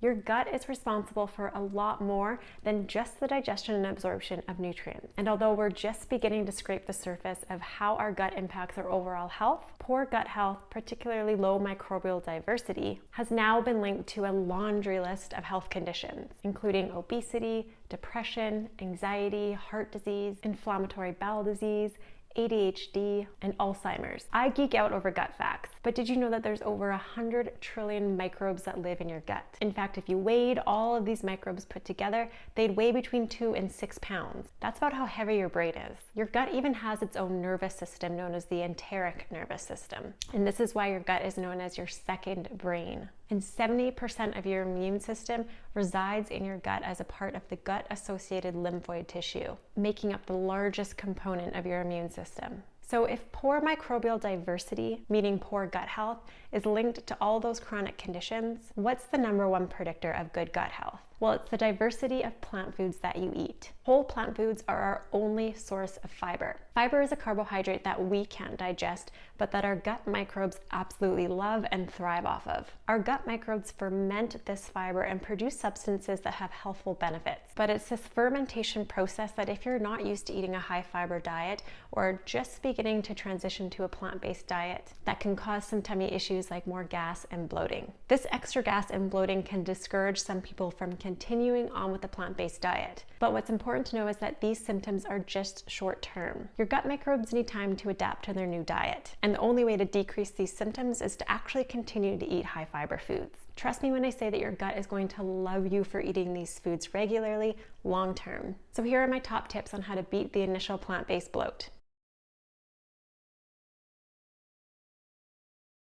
Your gut is responsible for a lot more than just the digestion and absorption of nutrients. And although we're just beginning to scrape the surface of how our gut impacts our overall health, poor gut health, particularly low microbial diversity, has now been linked to a laundry list of health conditions, including obesity, depression, anxiety, heart disease, inflammatory bowel disease, ADHD, and Alzheimer's. I geek out over gut facts, but did you know that there's over 100 trillion microbes that live in your gut? In fact, if you weighed all of these microbes put together, they'd weigh between 2 and 6 pounds. That's about how heavy your brain is. Your gut even has its own nervous system known as the enteric nervous system. And this is why your gut is known as your second brain. And 70% of your immune system resides in your gut as a part of the gut-associated lymphoid tissue, making up the largest component of your immune system. So if poor microbial diversity, meaning poor gut health, is linked to all those chronic conditions, what's the number one predictor of good gut health? Well, it's the diversity of plant foods that you eat. Whole plant foods are our only source of fiber. Fiber is a carbohydrate that we can't digest, but that our gut microbes absolutely love and thrive off of. Our gut microbes ferment this fiber and produce substances that have healthful benefits. But it's this fermentation process that if you're not used to eating a high fiber diet or just beginning to transition to a plant-based diet, that can cause some tummy issues like more gas and bloating. This extra gas and bloating can discourage some people from continuing on with the plant-based diet. But what's important to know is that these symptoms are just short-term. Your gut microbes need time to adapt to their new diet. And the only way to decrease these symptoms is to actually continue to eat high fiber foods. Trust me when I say that your gut is going to love you for eating these foods regularly, long-term. So here are my top tips on how to beat the initial plant-based bloat.